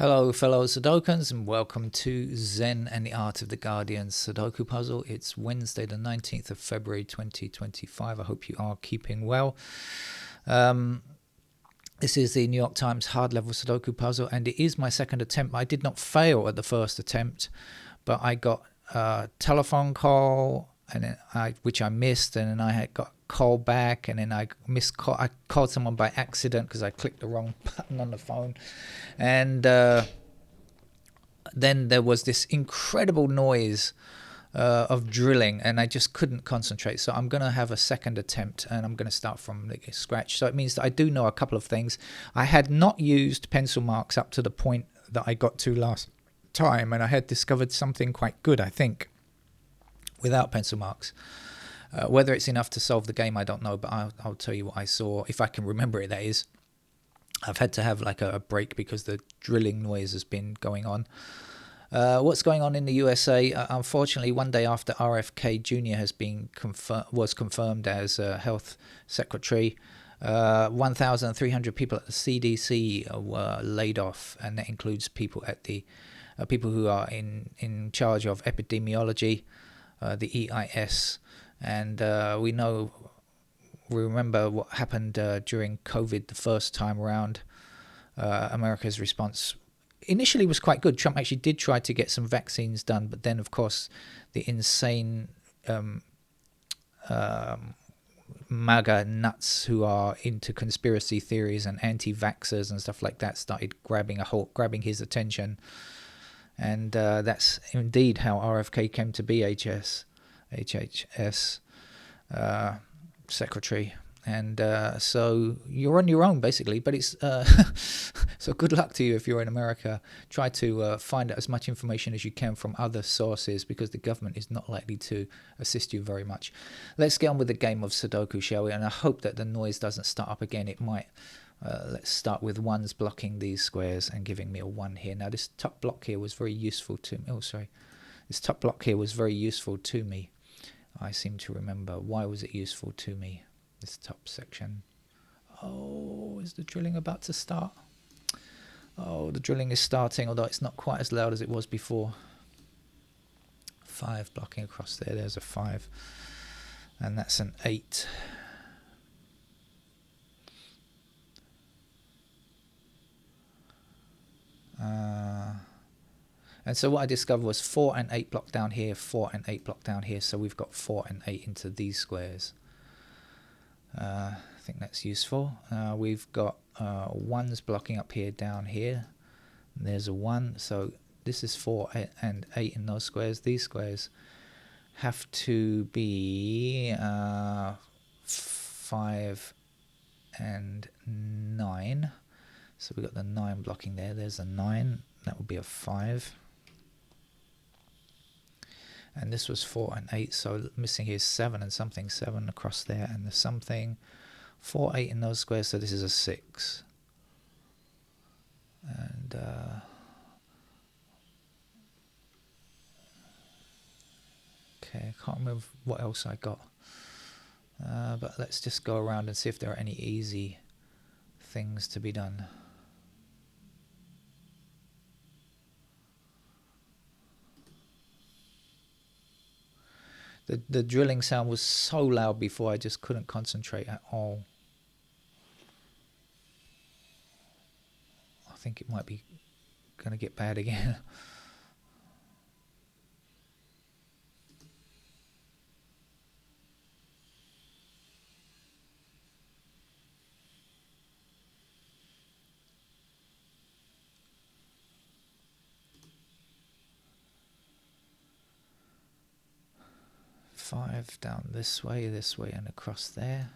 Hello fellow Sudokans and welcome to Zen and the Art of the Guardian Sudoku Puzzle. It's Wednesday the 19th of February 2025. I hope you are keeping well. This is the New York Times hard level Sudoku puzzle and it is my second attempt. I did not fail at the first attempt, but I got a telephone call and which I missed, and then I had got called back, and then I called someone by accident because I clicked the wrong button on the phone, and then there was this incredible noise of drilling, and I just couldn't concentrate. So I'm going to have a second attempt, and I'm going to start from scratch. So it means that I do know a couple of things. I had not used pencil marks up to the point that I got to last time, and I had discovered something quite good, I think, without pencil marks. Whether it's enough to solve the game, I don't know, but I'll tell you what I saw, if I can remember it, that is. I've had to have like a break because the drilling noise has been going on. What's going on in the USA? Unfortunately, one day after RFK Jr. was confirmed as health secretary, 1,300 people at the CDC were laid off, and that includes people at the people who are in charge of epidemiology, the EIS, and we remember what happened during COVID the first time around. America's response initially was quite good. Trump actually did try to get some vaccines done, but then, of course, the insane MAGA nuts who are into conspiracy theories and anti-vaxxers and stuff like that started grabbing his attention. And that's indeed how RFK came to be HHS secretary. And so you're on your own, basically. But it's so good luck to you if you're in America. Try to find out as much information as you can from other sources, because the government is not likely to assist you very much. Let's get on with the game of Sudoku, shall we? And I hope that the noise doesn't start up again. It might. Let's start with ones blocking these squares and giving me a 1 here. Now this top block here was very useful to me. This top block here was very useful to me. I seem to remember. Why was it useful to me? This top section. Oh, is the drilling about to start? Oh, the drilling is starting, although it's not quite as loud as it was before. 5 blocking across there. There's a 5. And that's an 8. And so what I discovered was 4 and 8 block down here, 4 and 8 block down here. So we've got 4 and 8 into these squares. I think that's useful. We've got 1s blocking up here, down here. There's a 1. So this is 4 and 8 in those squares. These squares have to be 5 and 9. So we've got the 9 blocking there. There's a 9. That would be a 5. And this was 4 and 8. So missing here is 7 and something. 7 across there. And there's something. 4, 8 in those squares. So this is a 6. And okay, I can't remember what else I got. But let's just go around and see if there are any easy things to be done. The drilling sound was so loud before I just couldn't concentrate at all. I think it might be going to get bad again. Five down this way, and across there.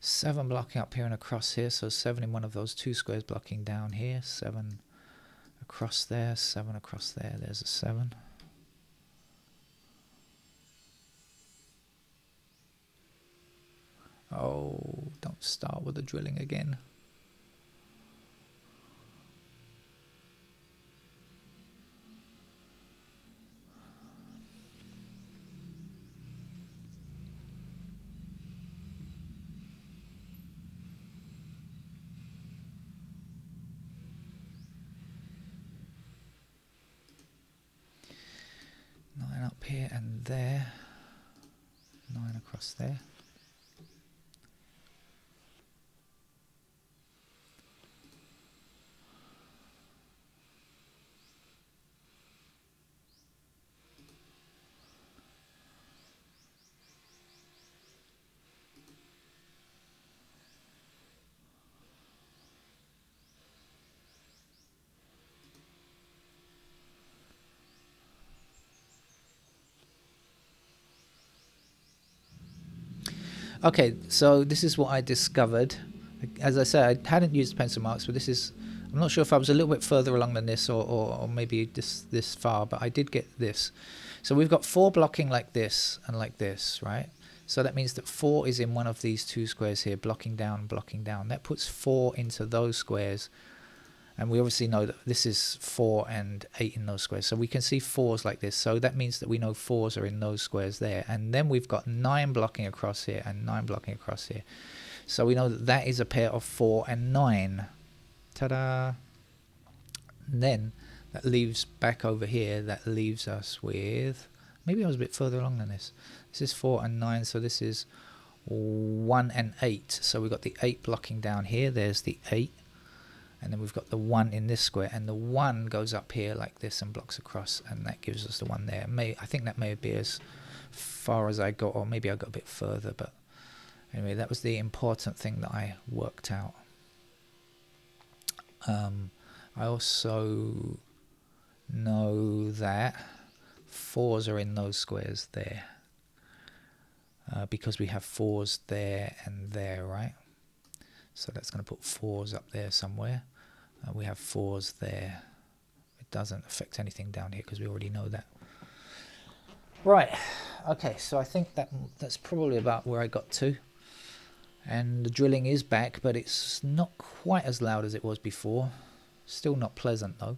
Seven blocking up here and across here, so 7 in one of those 2 squares blocking down here. 7 across there, 7 across there. There's a 7. Oh, don't start with the drilling again. here and there. 9 across there. Okay, so this is what I discovered. As I said, I hadn't used pencil marks, but this is, I'm not sure if I was a little bit further along than this or maybe this far, but I did get this. So we've got 4 blocking like this and like this, right? So that means that 4 is in one of these 2 squares here, blocking down, blocking down. That puts 4 into those squares. And we obviously know that this is 4 and 8 in those squares. So we can see 4s like this. So that means that we know 4s are in those squares there. And then we've got 9 blocking across here and 9 blocking across here. So we know that that is a pair of 4 and 9. Ta-da! And then that leaves back over here, that leaves us with, maybe I was a bit further along than this. This is 4 and 9, so this is 1 and 8. So we've got the 8 blocking down here. There's the 8. And then we've got the 1 in this square, and the 1 goes up here like this and blocks across, and that gives us the 1 there. I think that may be as far as I got, or maybe I got a bit further, but anyway, that was the important thing that I worked out. I also know that 4s are in those squares there, because we have 4s there and there, right? So that's going to put 4s up there somewhere. We have 4s there. It doesn't affect anything down here because we already know that. Right. Okay, so I think that's probably about where I got to. And the drilling is back, but it's not quite as loud as it was before. Still not pleasant though.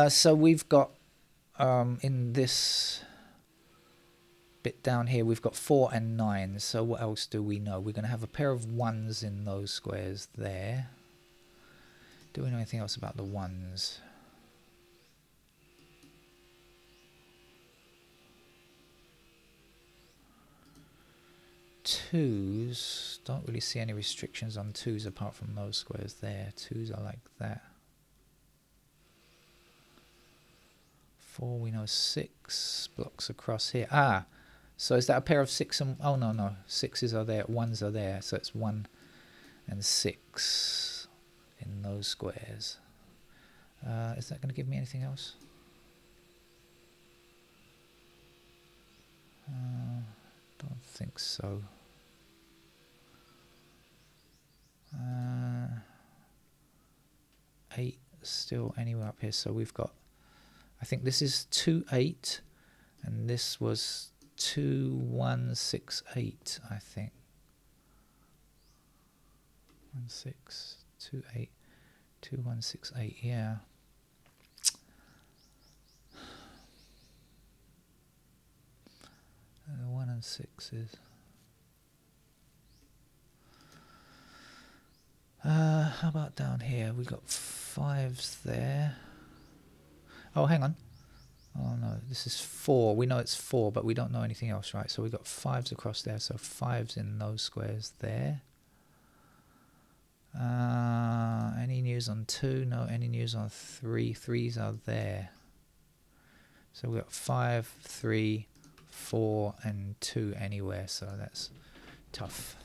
So we've got in this bit down here, we've got 4 and 9. So what else do we know? We're going to have a pair of 1s in those squares there. Do we know anything else about the 1s? Twos, don't really see any restrictions on 2s apart from those squares there. 2s are like that. 4, we know 6 blocks across here. Ah, so is that a pair of 6 and... Oh, no. 6s are there, 1s are there. So it's 1 and 6 in those squares. Is that going to give me anything else? Don't think so. 8 still anywhere up here. So we've got... I think this is 2, 8. And this was 2, 1, 6, 8, I think. 1, 6, 2, 8, 2, 1, 6, 8, yeah. And 1 and 6 is... how about down here? We got 5s there. Oh, hang on. Oh no, this is 4. We know it's 4, but we don't know anything else, right? So we got 5s across there, so 5s in those squares there. Any news on 2? No. Any news on 3? 3s are there. So we got 5, 3, 4, and 2 anywhere, so that's tough.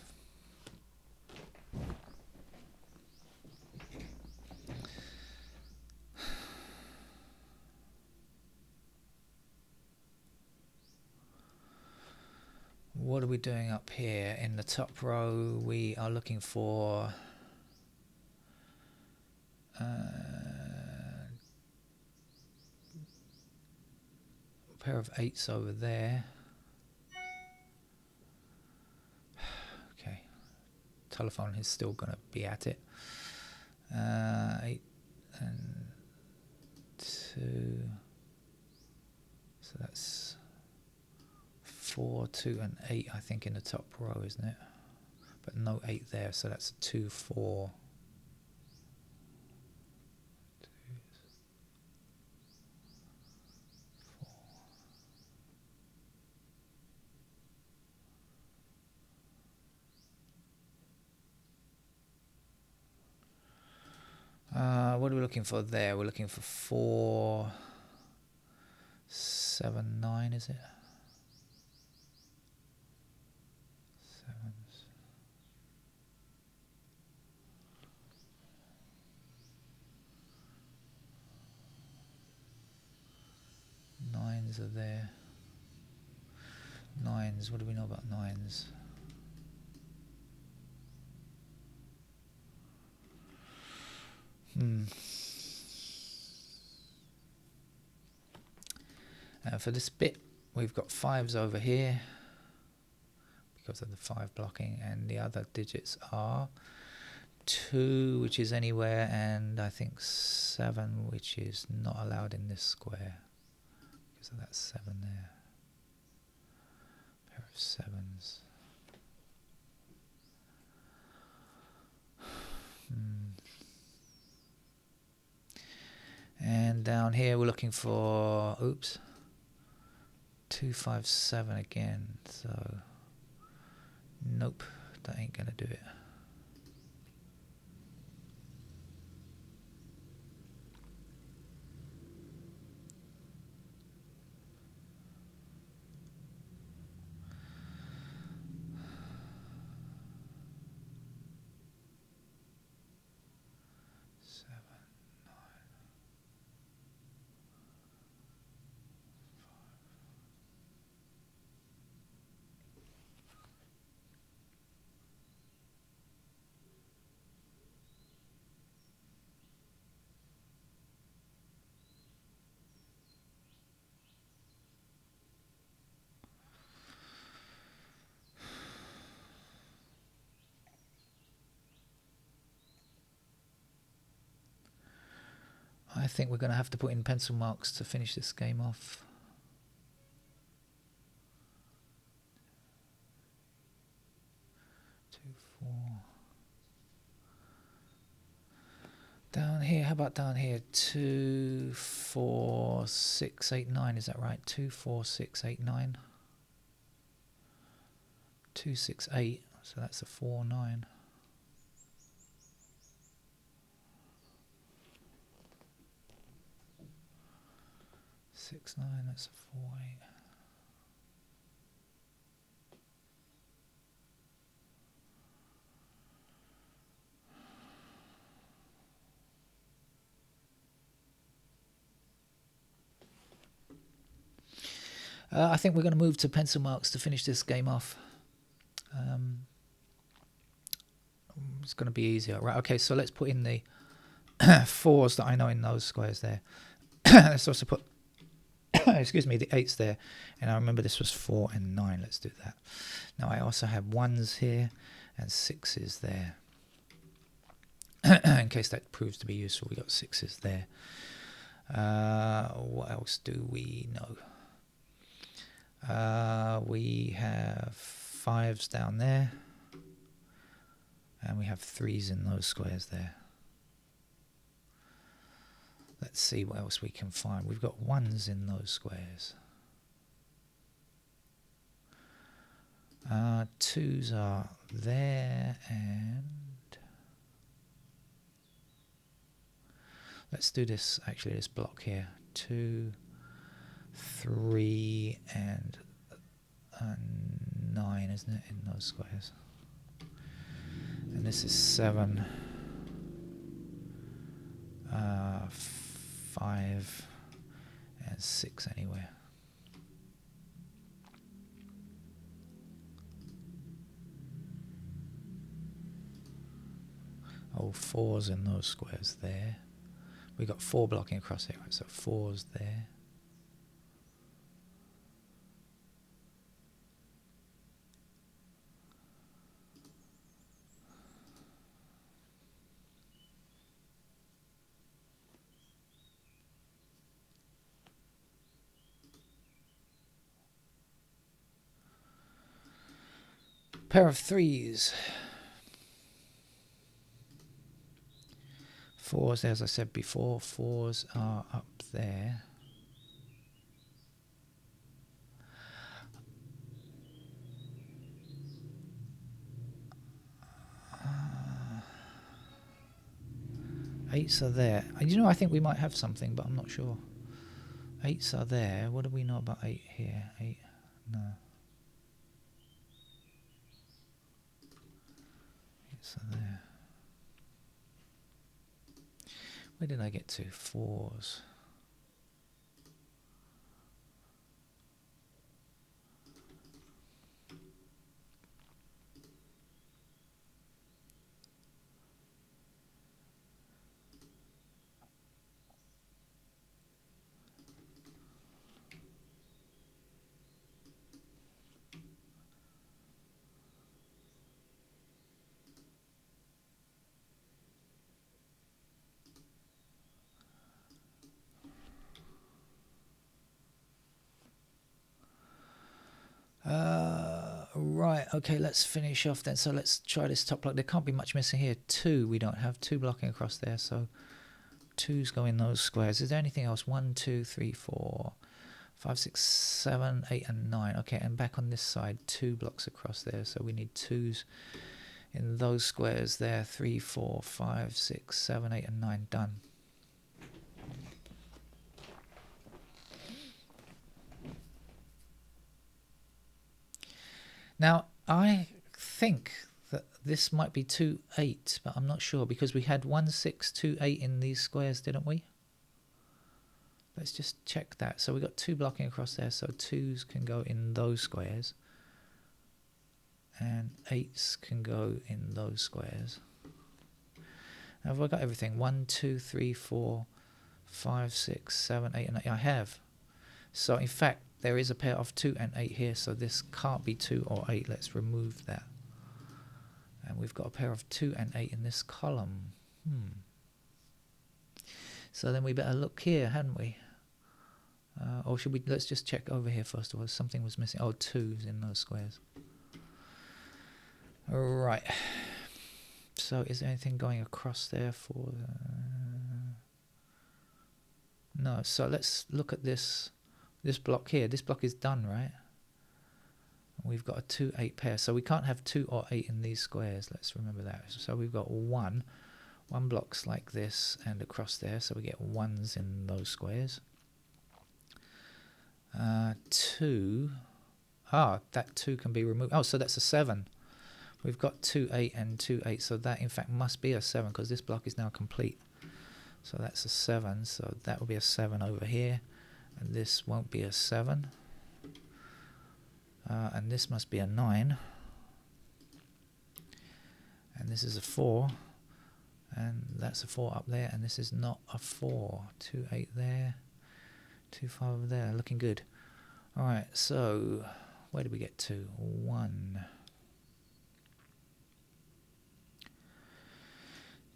What are we doing up here? In the top row, we are looking for a pair of 8s over there. Okay, telephone is still going to be at it. 8 and 2. So that's 4, 2, and 8, I think, in the top row, isn't it? But no 8 there, so that's 2, 4. 2, What are we looking for there? We're looking for 4, 7, 9, is it? Sevens. Nines are there. Nines, what do we know about nines? For this bit, we've got 5s over here because of the 5 blocking, and the other digits are 2, which is anywhere, and I think 7, which is not allowed in this square because of that 7 there. Pair of 7s. And down here we're looking for, 2, 5, 7 again, so nope, that ain't gonna do it. I think we're going to have to put in pencil marks to finish this game off. Down here, how about down here? 2, 4, 6, 8, 9, is that right? 2, 4, 6, 8, 9. 2, 6, 8, so that's a 4, 9. 6, 9, that's a 4, 8. I think we're going to move to pencil marks to finish this game off. It's going to be easier. Right, okay, so let's put in the 4s that I know in those squares there. Let's also put, excuse me, the 8s there. And I remember this was 4 and 9. Let's do that. Now I also have 1s here and 6s there. In case that proves to be useful, we got 6s there. What else do we know? We have 5s down there, and we have 3s in those squares there. Let's see what else we can find. We've got 1s in those squares. 2s are there, and let's do this, actually, this block here. 2, 3, and 9, isn't it, in those squares? And this is 7, 5, and 6 anywhere. Oh, 4's in those squares there. We got 4 blocking across here, right? So 4's there. Pair of 3s. 4's, as I said before, 4's are up there. 8s are there. You know, I think we might have something, but I'm not sure. 8s are there. What do we know about 8 here? 8, no. 8s are there. Where did I get to? 4s. Right, okay, let's finish off then. So let's try this top block. There can't be much missing here. 2, we don't have 2 blocking across there, so 2's go in those squares. Is there anything else? 1, 2, 3, 4, 5, 6, 7, 8, and 9. Okay, and back on this side, 2 blocks across there, so we need 2's in those squares there. 3, 4, 5, 6, 7, 8, and 9. Done. Now, I think that this might be 2, 8, but I'm not sure because we had 1, 6, 2, 8 in these squares, didn't we? Let's just check that. So we got 2 blocking across there, so 2's can go in those squares. And 8's can go in those squares. Now, have I got everything? 1, 2, 3, 4, 5, 6, 7, 8, and 8. I have. So, in fact, there is a pair of 2 and 8 here, so this can't be 2 or 8. Let's remove that. And we've got a pair of 2 and 8 in this column. So then we better look here, hadn't we? Or should we? Let's just check over here first of all. Something was missing. Oh, 2's in those squares. Right. So is there anything going across there for... No, so let's look at this block here. This block is done, right? We've got a 2, 8 pair. So we can't have 2 or 8 in these squares. Let's remember that. So we've got 1 blocks like this and across there. So we get 1's in those squares. 2. That 2 can be removed. Oh, so that's a 7. We've got 2, 8 and 2, 8. So that, in fact, must be a 7 because this block is now complete. So that's a 7. So that will be a 7 over here. And this won't be a 7. And this must be a 9. And this is a 4. And that's a 4 up there. And this is not a 4. 2, 8 there. 2, 5 over there. Looking good. Alright, so where did we get to? 1.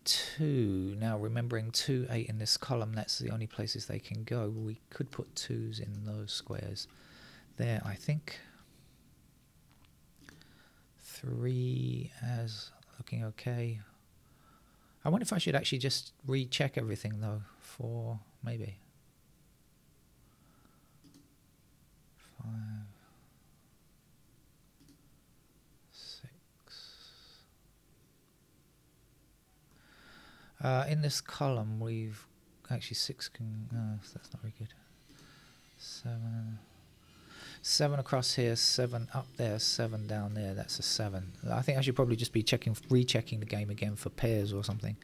2. Now remembering 2, 8 in this column, that's the only places they can go. We could put 2's in those squares there, I think. 3 as looking okay. I wonder if I should actually just recheck everything though. 4 maybe. 5, 6. In this column, we've actually 6 can. No, that's not very good. 7 across here, 7 up there, 7 down there. That's a 7. I think I should probably just be rechecking the game again for pairs or something.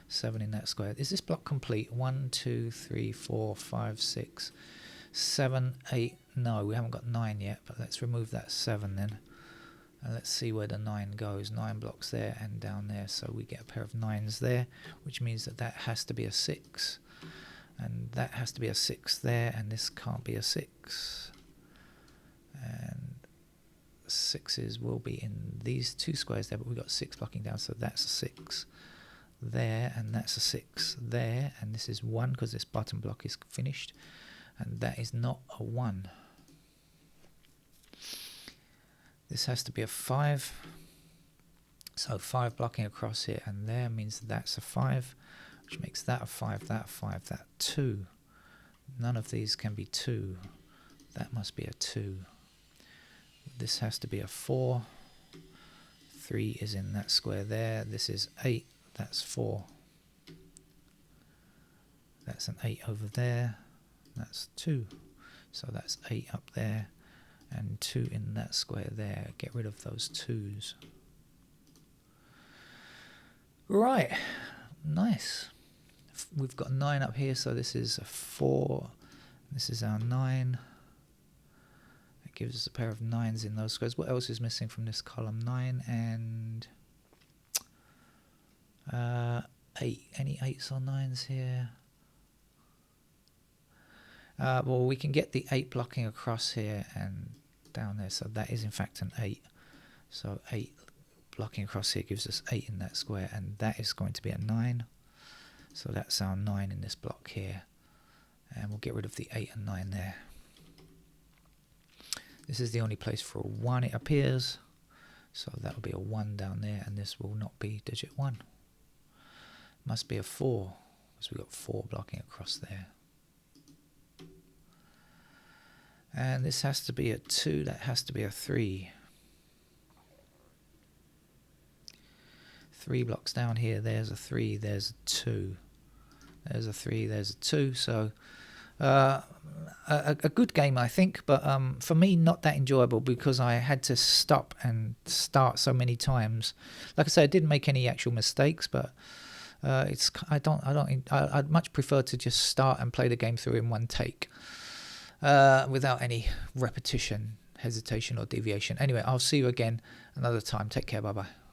7 in that square. Is this block complete? 1, 2, 3, 4, 5, 6, 7, 8. No, we haven't got 9 yet, but let's remove that 7 then. And let's see where the 9 goes. 9 blocks there and down there. So we get a pair of 9's there, which means that has to be a 6. And that has to be a 6 there, and this can't be a 6. And 6's will be in these 2 squares there, but we've got 6 blocking down, so that's a 6 there, and that's a 6 there, and this is 1 because this bottom block is finished, and that is not a 1. This has to be a 5, so 5 blocking across here and there means that's a 5, which makes that a 5, that a 5, that 2. None of these can be 2. That must be a 2. This has to be a 4. 3 is in that square there. This is 8. That's 4. That's an 8 over there. That's 2. So that's 8 up there and 2 in that square there. Get rid of those 2's. Right, nice. We've got 9 up here, so this is a 4. This is our 9. It gives us a pair of 9's in those squares. What else is missing from this column? 9 and 8. Any 8's or 9's here? Well, we can get the 8 blocking across here and down there. So that is in fact an 8. So 8 blocking across here gives us 8 in that square, and that is going to be a 9. So that's our 9 in this block here. And we'll get rid of the 8 and 9 there. This is the only place for a 1 it appears. So that will be a 1 down there, and this will not be digit 1. Must be a 4, because we've got 4 blocking across there. And this has to be a 2, that has to be a 3. 3 blocks down here, there's a 3, there's a 2. There's a 3, there's a 2. So a good game, I think, but for me not that enjoyable because I had to stop and start so many times. Like I said, I didn't make any actual mistakes, but I'd much prefer to just start and play the game through in one take without any repetition, hesitation or deviation. Anyway, I'll see you again another time. Take care. Bye bye.